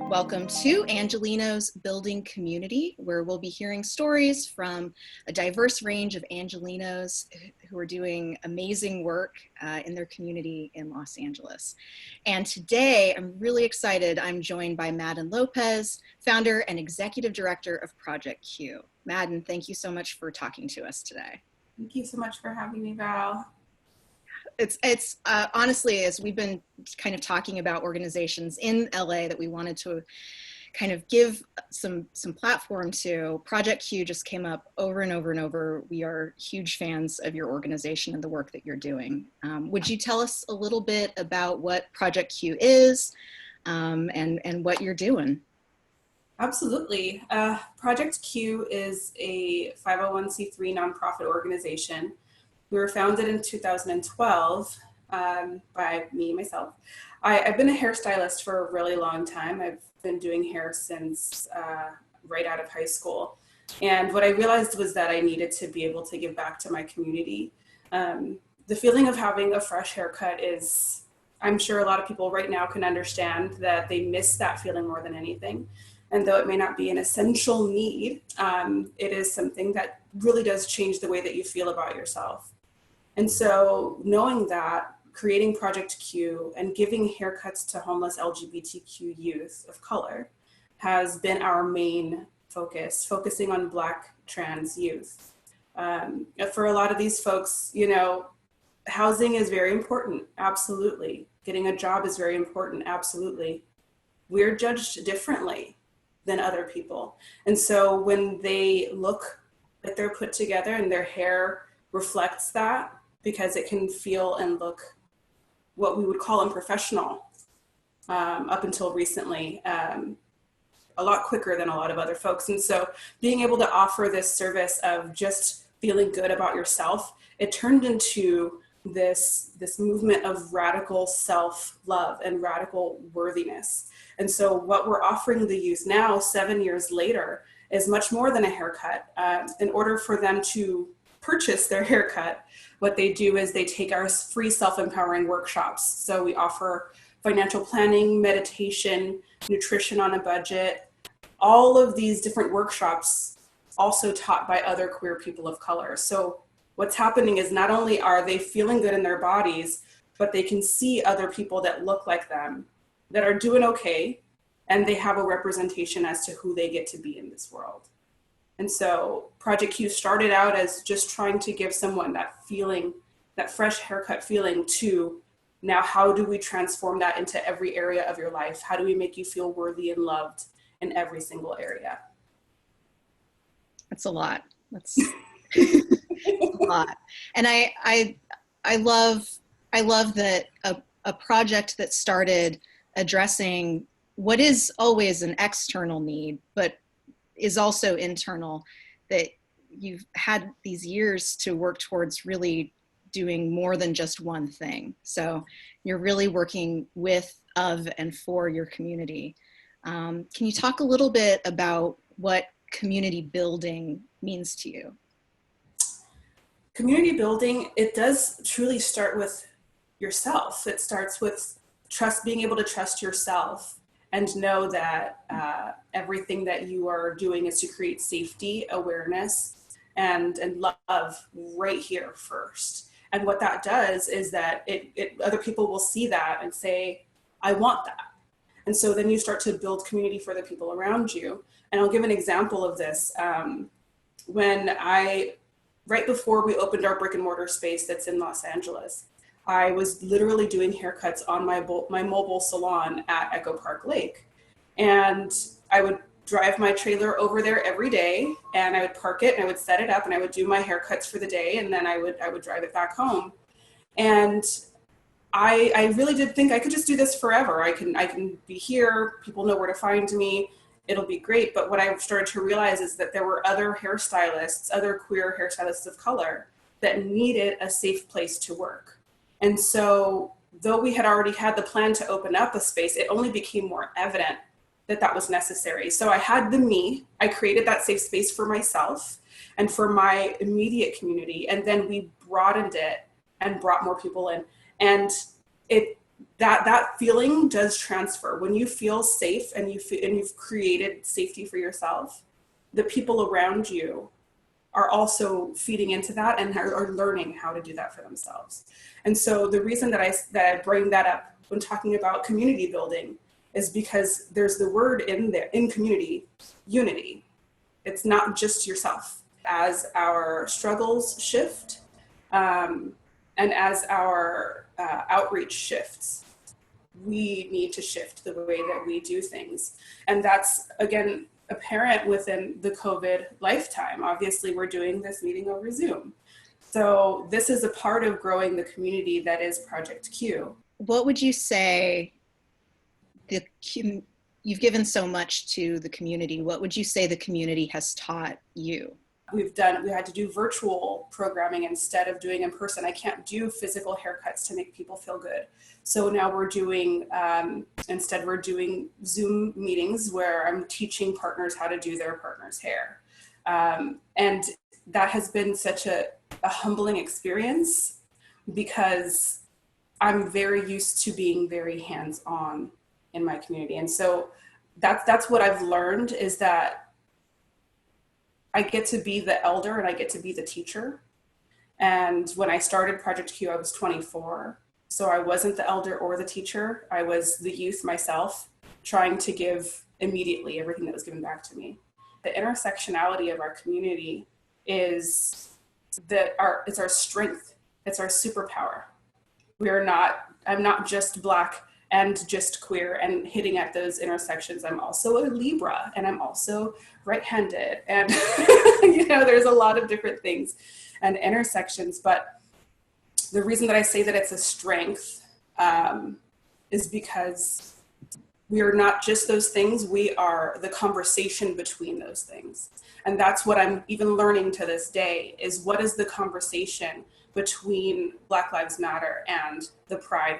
Welcome to Angelenos Building Community, where we'll be hearing stories from a diverse range of Angelenos who are doing amazing work in their community in Los Angeles. And today, I'm really excited. I'm joined by Madin Lopez, founder and executive director of Project Q. Madin, thank you so much for talking to us today. Thank you so much for having me, Val. It's honestly, as we've been kind of talking about organizations in LA that we wanted to kind of give some platform to, Project Q just came up over and over and over. We are huge fans of your organization and the work that you're doing. Would you tell us a little bit about what Project Q is and what you're doing? Absolutely. Project Q is a 501c3 nonprofit organization. We were founded in 2012 by myself. I've been a hairstylist for a really long time. I've been doing hair since right out of high school. And what I realized was that I needed to be able to give back to my community. The feeling of having a fresh haircut is, I'm sure a lot of people right now can understand that they miss that feeling more than anything. And though it may not be an essential need, it is something that really does change the way that you feel about yourself. And so knowing that, creating Project Q and giving haircuts to homeless LGBTQ youth of color has been our main focus, focusing on Black trans youth. For a lot of these folks, you know, housing is very important, absolutely. Getting a job is very important, absolutely. We're judged differently than other people. And so when they look like they're put together and their hair reflects that, because it can feel and look what we would call unprofessional up until recently, a lot quicker than a lot of other folks. And so being able to offer this service of just feeling good about yourself, it turned into this movement of radical self-love and radical worthiness. And so what we're offering the youth now, 7 years later, is much more than a haircut. In order for them to purchase their haircut, what they do is they take our free self-empowering workshops. So we offer financial planning, meditation, nutrition on a budget, all of these different workshops also taught by other queer people of color. So what's happening is not only are they feeling good in their bodies, but they can see other people that look like them, that are doing okay, and they have a representation as to who they get to be in this world. And so Project Q started out as just trying to give someone that feeling, that fresh haircut feeling, to now how do we transform that into every area of your life? How do we make you feel worthy and loved in every single area? That's a lot. That's a lot. And I love that a project that started addressing what is always an external need, but is also internal, that you've had these years to work towards really doing more than just one thing. So you're really working with, of, and for your community. Can you talk a little bit about what community building means to you? Community building, it does truly start with yourself. It starts with being able to trust yourself and know that everything that you are doing is to create safety, awareness, and love right here first. And what that does is that other people will see that and say, I want that. And so then you start to build community for the people around you. And I'll give an example of this. Right before we opened our brick and mortar space that's in Los Angeles, I was literally doing haircuts on my mobile salon at Echo Park Lake. And I would drive my trailer over there every day, and I would park it and I would set it up and I would do my haircuts for the day, and then I would drive it back home. And I really did think I could just do this forever. I can be here, people know where to find me, it'll be great. But what I started to realize is that there were other hairstylists, other queer hairstylists of color, that needed a safe place to work. And so though we had already had the plan to open up a space, it only became more evident that that was necessary. So I had I created that safe space for myself and for my immediate community. And then we broadened it and brought more people in. And that feeling does transfer. When you feel safe and you've created safety for yourself, the people around you are also feeding into that and are learning how to do that for themselves. And so the reason that I bring that up when talking about community building is because there's the word in there, in community, unity. It's not just yourself. As our struggles shift, and as our outreach shifts, we need to shift the way that we do things. And that's, again, apparent within the COVID lifetime. Obviously, we're doing this meeting over Zoom. So this is a part of growing the community that is Project Q. What would you say, you've given so much to the community, what would you say the community has taught you? We had to do virtual programming instead of doing in person. I can't do physical haircuts to make people feel good. So now we're doing, instead we're doing Zoom meetings where I'm teaching partners how to do their partner's hair. And that has been such a humbling experience because I'm very used to being very hands-on in my community. And so that's what I've learned, is that I get to be the elder and I get to be the teacher. And when I started Project Q, I was 24. So I wasn't the elder or the teacher. I was the youth myself, trying to give immediately everything that was given back to me. The intersectionality of our community is it's our strength. It's our superpower. I'm not just Black and just queer and hitting at those intersections. I'm also a Libra, and I'm also right-handed, and there's a lot of different things and intersections. But the reason that I say that it's a strength is because we are not just those things, we are the conversation between those things. And that's what I'm even learning to this day, is what is the conversation between Black Lives Matter and the Pride,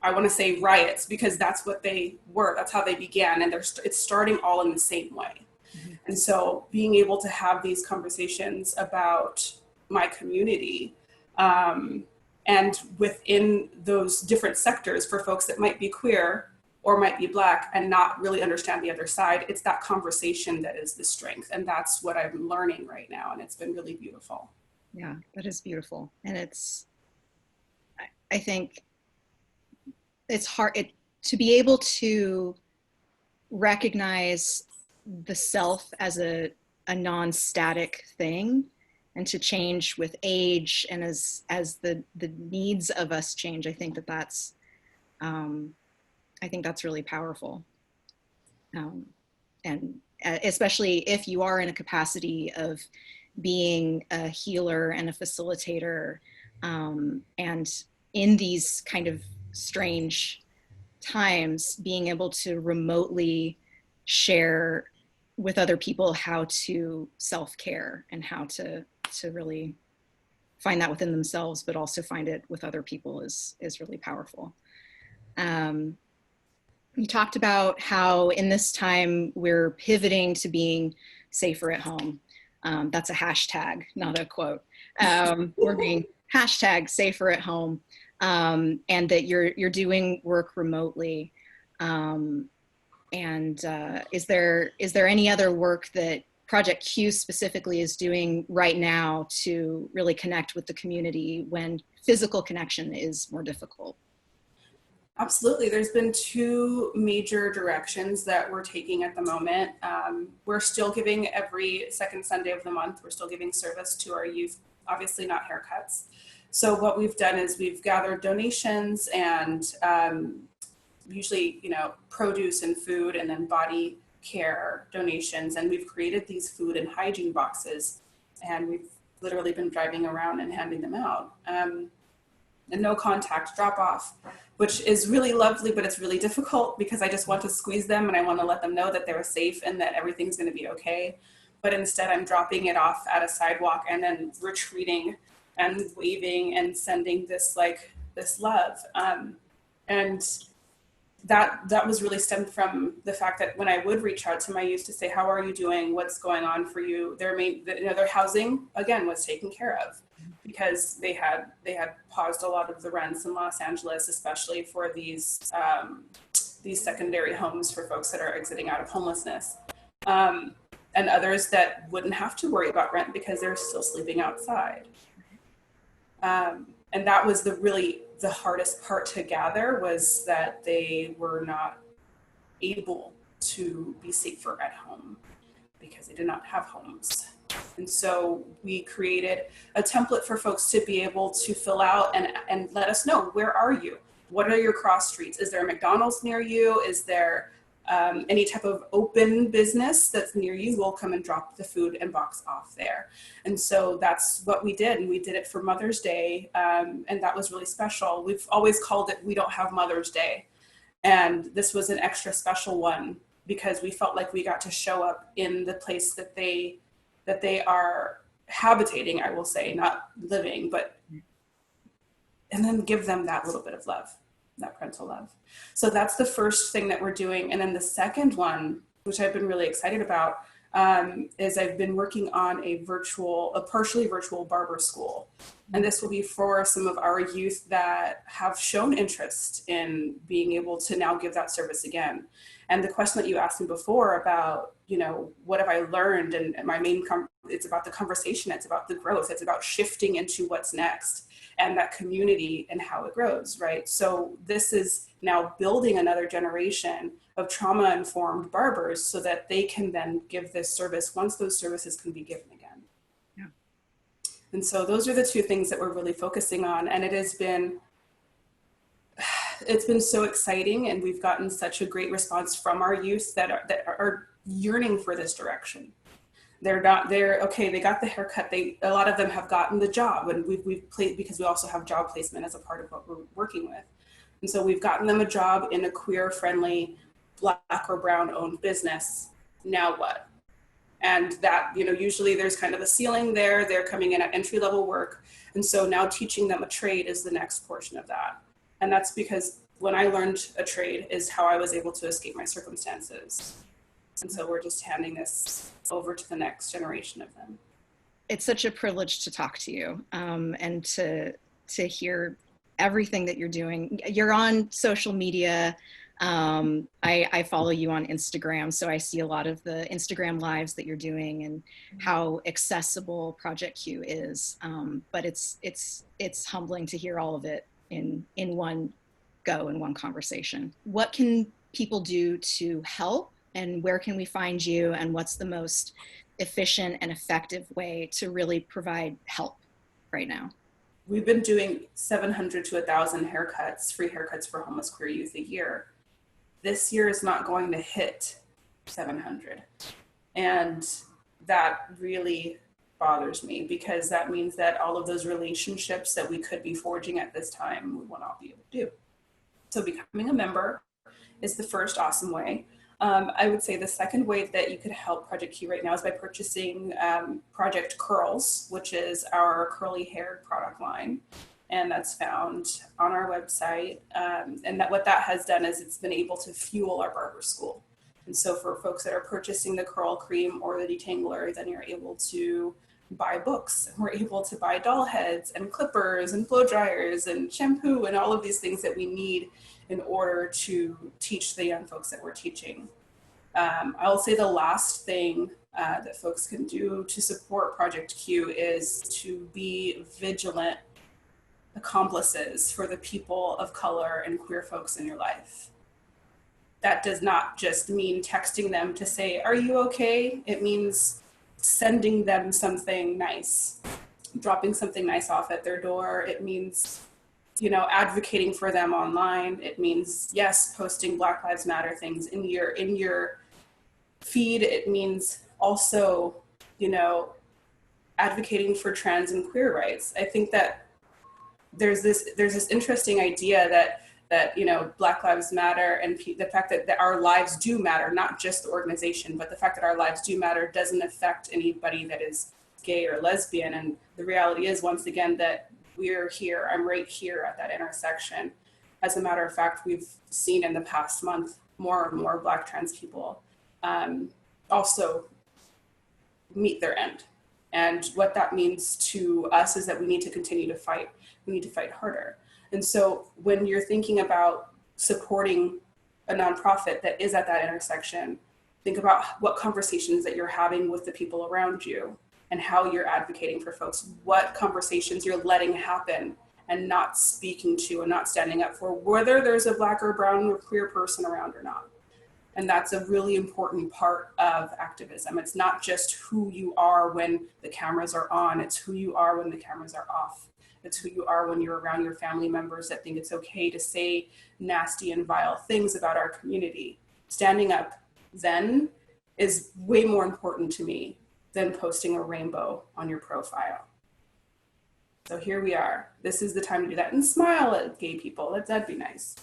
I want to say riots, because that's what they were. That's how they began. And it's starting all in the same way. Mm-hmm. And so being able to have these conversations about my community, and within those different sectors for folks that might be queer or might be Black and not really understand the other side, it's that conversation that is the strength. And that's what I'm learning right now. And it's been really beautiful. Yeah, that is beautiful. And I think it's hard to be able to recognize the self as a non-static thing, and to change with age and as the needs of us change. I think that's really powerful. And especially if you are in a capacity of being a healer and a facilitator, and in these kind of strange times, being able to remotely share with other people how to self-care and how to really find that within themselves, but also find it with other people is really powerful. You talked about how in this time we're pivoting to being safer at home. That's a hashtag, not a quote. We're being hashtag safer at home. And that you're doing work remotely. Is there any other work that Project Q specifically is doing right now to really connect with the community when physical connection is more difficult? Absolutely. There's been two major directions that we're taking at the moment. We're still giving every second Sunday of the month, we're still giving service to our youth, obviously not haircuts. So what we've done is we've gathered donations and usually, produce and food, and then body care donations. And we've created these food and hygiene boxes, and we've literally been driving around and handing them out. And no contact drop off, which is really lovely, but it's really difficult because I just want to squeeze them and I want to let them know that they're safe and that everything's going to be okay. But instead I'm dropping it off at a sidewalk and then retreating and waving and sending this love. And that was really stemmed from the fact that when I would reach out to my youth to say, how are you doing? What's going on for you? Their housing, again, was taken care of. because they had paused a lot of the rents in Los Angeles, especially for these secondary homes for folks that are exiting out of homelessness, and others that wouldn't have to worry about rent because they're still sleeping outside. And that was the hardest part to gather, was that they were not able to be safer at home because they did not have homes. And so we created a template for folks to be able to fill out and let us know, where are you? What are your cross streets? Is there a McDonald's near you? Is there any type of open business that's near you? We'll come and drop the food and box off there. And so that's what we did. And we did it for Mother's Day. And that was really special. We've always called it We Don't Have Mother's Day. And this was an extra special one because we felt like we got to show up in the place that they are habitating, I will say, not living, and then give them that little bit of love, that parental love. So that's the first thing that we're doing. And then the second one, which I've been really excited about, is I've been working on a partially virtual barber school. And this will be for some of our youth that have shown interest in being able to now give that service again. And the question that you asked me before about, what have I learned? And my it's about the conversation, it's about the growth, it's about shifting into what's next and that community and how it grows, right? So this is now building another generation of trauma-informed barbers so that they can then give this service once those services can be given again. Yeah. And so those are the two things that we're really focusing on. And it's been so exciting, and we've gotten such a great response from our youth that are yearning for this direction. Okay, they got the haircut. A lot of them have gotten the job, and we've played, because we also have job placement as a part of what we're working with. And so we've gotten them a job in a queer-friendly, Black or brown-owned business. Now what? And that, usually there's kind of a ceiling there. They're coming in at entry-level work. And so now teaching them a trade is the next portion of that. And that's because when I learned a trade is how I was able to escape my circumstances. And so we're just handing this over to the next generation of them. It's such a privilege to talk to you, and to hear everything that you're doing. You're on social media. I follow you on Instagram, so I see a lot of the Instagram lives that you're doing and how accessible Project Q is. But it's humbling to hear all of it in one go, in one conversation. What can people do to help, and where can we find you, and what's the most efficient and effective way to really provide help right now? We've been doing 700 to 1,000 haircuts, free haircuts for homeless queer youth a year. This year is not going to hit 700. And that really bothers me, because that means that all of those relationships that we could be forging at this time, we will not be able to do. So becoming a member is the first awesome way. I would say the second way that you could help Project Q right now is by purchasing Project Curls, which is our curly hair product line. And that's found on our website. And what that has done is it's been able to fuel our barber school. And so for folks that are purchasing the curl cream or the detangler, then you're able to buy books. We're able to buy doll heads and clippers and blow dryers and shampoo and all of these things that we need in order to teach the young folks that we're teaching. I'll say the last thing that folks can do to support Project Q is to be vigilant accomplices for the people of color and queer folks in your life. That does not just mean texting them to say, "Are you okay?" It means sending them something nice, dropping something nice off at their door. It means, advocating for them online. It means, yes, posting Black Lives Matter things in your feed. It means also, advocating for trans and queer rights. I think that there's this interesting idea that Black Lives Matter, and the fact that our lives do matter, not just the organization, but the fact that our lives do matter doesn't affect anybody that is gay or lesbian. And the reality is, once again, that we're here. I'm right here at that intersection. As a matter of fact, we've seen in the past month more and more Black trans people also meet their end. And what that means to us is that we need to continue to fight. We need to fight harder. And so when you're thinking about supporting a nonprofit that is at that intersection, think about what conversations that you're having with the people around you and how you're advocating for folks, what conversations you're letting happen and not speaking to and not standing up for, whether there's a Black or brown or queer person around or not. And that's a really important part of activism. It's not just who you are when the cameras are on, it's who you are when the cameras are off. It's who you are when you're around your family members that think it's okay to say nasty and vile things about our community. Standing up then is way more important to me than posting a rainbow on your profile. So here we are. This is the time to do that. And smile at gay people. That'd be nice.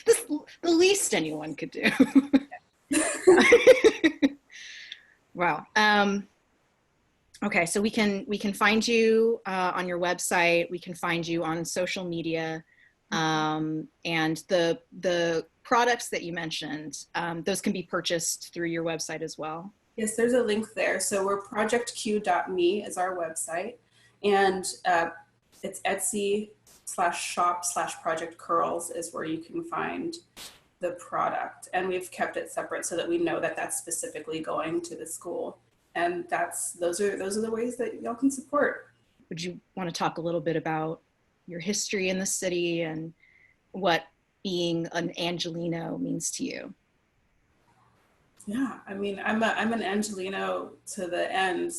This the least anyone could do. Wow. Okay, so we can find you on your website. We can find you on social media, and the products that you mentioned, those can be purchased through your website as well. Yes, there's a link there. So we're projectq.me is our website, and it's Etsy/shop/Project Curls is where you can find the product. And we've kept it separate so that we know that that's specifically going to the school. And those are the ways that y'all can support. Would you want to talk a little bit about your history in the city and what being an Angeleno means to you? Yeah, I mean, I'm an Angeleno to the end.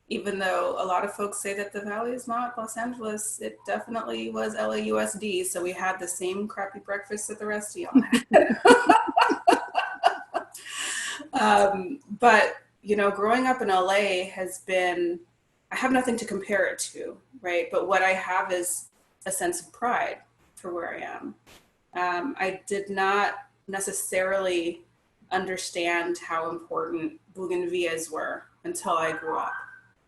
Even though a lot of folks say that the Valley is not Los Angeles, it definitely was LAUSD. So we had the same crappy breakfast that the rest of y'all had. But, you know, growing up in LA has been, I have nothing to compare it to, right? But what I have is a sense of pride for where I am. I did not necessarily understand how important bougainvilleas were until I grew up,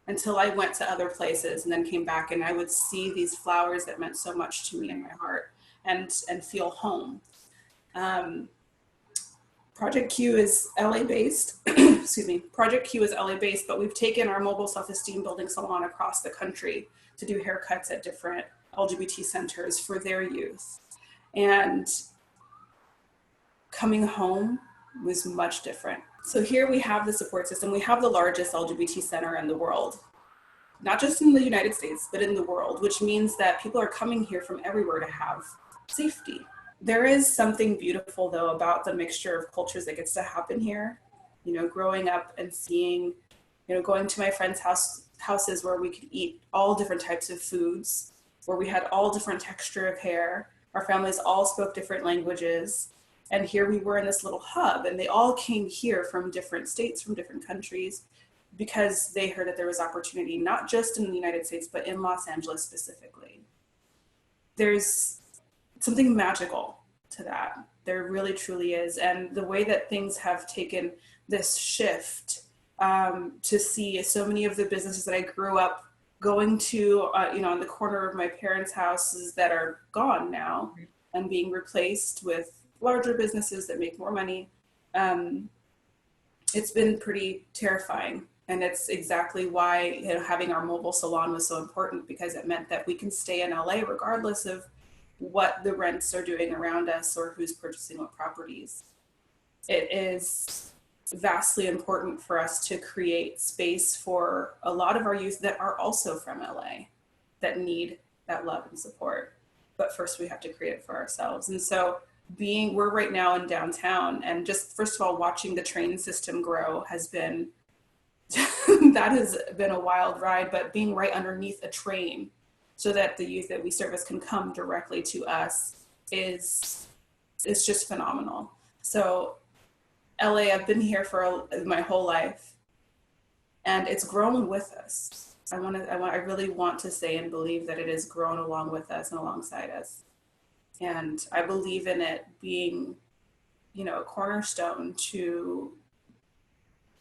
until I went to other places and then came back and I would see these flowers that meant so much to me in my heart and feel home. Project Q is LA based, excuse me, Project Q is LA based, but we've taken our mobile self-esteem building salon across the country to do haircuts at different LGBT centers for their youth. And coming home was much different. So here we have the support system. We have the largest LGBT center in the world, not just in the United States, but in the world, which means that people are coming here from everywhere to have safety. There is something beautiful though about the mixture of cultures that gets to happen here. You know, growing up and seeing, you know, going to my friends' houses where we could eat all different types of foods, where we had all different texture of hair. Our families all spoke different languages. And here we were in this little hub and they all came here from different states, from different countries, because they heard that there was opportunity, not just in the United States, but in Los Angeles specifically. There's something magical to that. There really, truly is. And the way that things have taken this shift to see so many of the businesses that I grew up going to, you know, on the corner of my parents' houses that are gone now and being replaced with larger businesses that make more money. It's been pretty terrifying. And it's exactly why, you know, having our mobile salon was so important, because it meant that we can stay in LA regardless of what the rents are doing around us or who's purchasing what properties. It is vastly important for us to create space for a lot of our youth that are also from LA that need that love and support. But first we have to create it for ourselves. And so we're right now in downtown, and just first of all, watching the train system grow has been, that has been a wild ride, but being right underneath a train so that the youth that we service can come directly to us is just phenomenal. So LA, I've been here for my whole life and it's grown with us. I really want to say and believe that it has grown along with us and alongside us. And I believe in it being, you know, a cornerstone to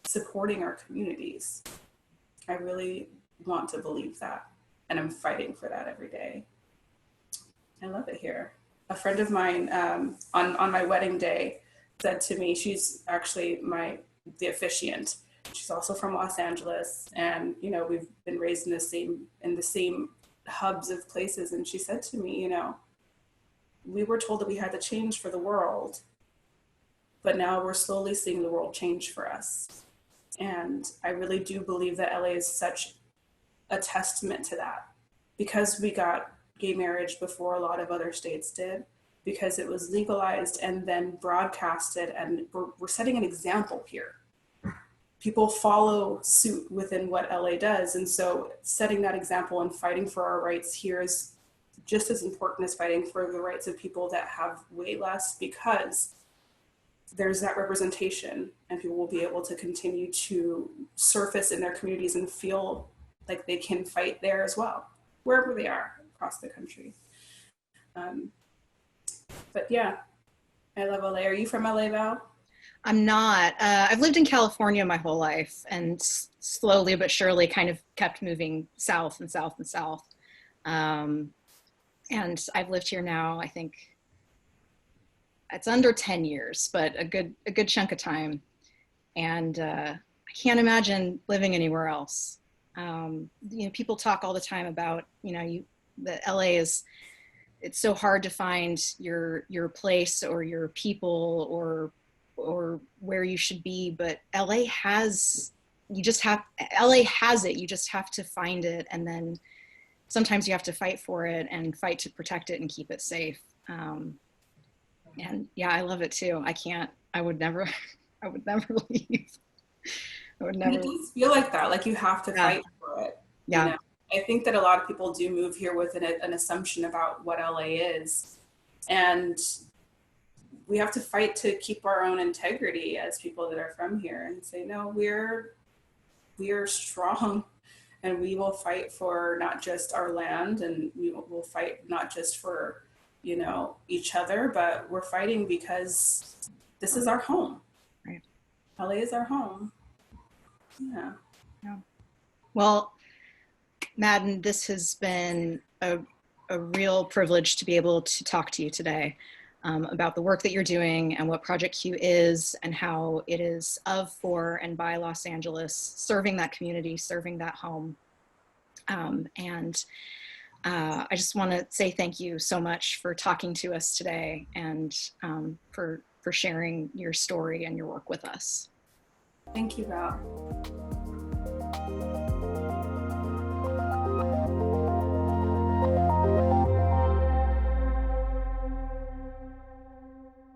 supporting our communities. I really want to believe that. And I'm fighting for that every day. I love it here. A friend of mine on my wedding day said to me, she's actually the officiant. She's also from Los Angeles, and we've been raised in the same hubs of places. And she said to me, we were told that we had to change for the world, but now we're slowly seeing the world change for us. And I really do believe that LA is such a testament to that, because we got gay marriage before a lot of other states did, because it was legalized and then broadcasted, and we're setting an example here. People follow suit within what LA does. And so setting that example and fighting for our rights here is just as important as fighting for the rights of people that have way less, because there's that representation, and people will be able to continue to surface in their communities and feel like they can fight there as well, wherever they are across the country. But yeah, I love LA. Are you from LA, Val? I'm not. I've lived in California my whole life, and slowly but surely kind of kept moving south and south and south. And I've lived here now, I think it's under 10 years, but a good chunk of time. And I can't imagine living anywhere else. People talk all the time about, that LA it's so hard to find your place or your people or where you should be, but LA has it. You just have to find it. And then sometimes you have to fight for it and fight to protect it and keep it safe. And yeah, I love it too. I would never leave. I would never. It does feel like that, like you have to fight for it. Yeah. I think that a lot of people do move here with an assumption about what LA is. And we have to fight to keep our own integrity as people that are from here, and say, no, we are strong, and we will fight for not just our land, and we will fight not just for, each other, but we're fighting because this is our home. Right. LA is our home. Yeah. Well, Madin, this has been a real privilege to be able to talk to you today about the work that you're doing and what Project Q is, and how it is of, for, and by Los Angeles, serving that community, serving that home. I just want to say thank you so much for talking to us today, and for sharing your story and your work with us. Thank you, Val.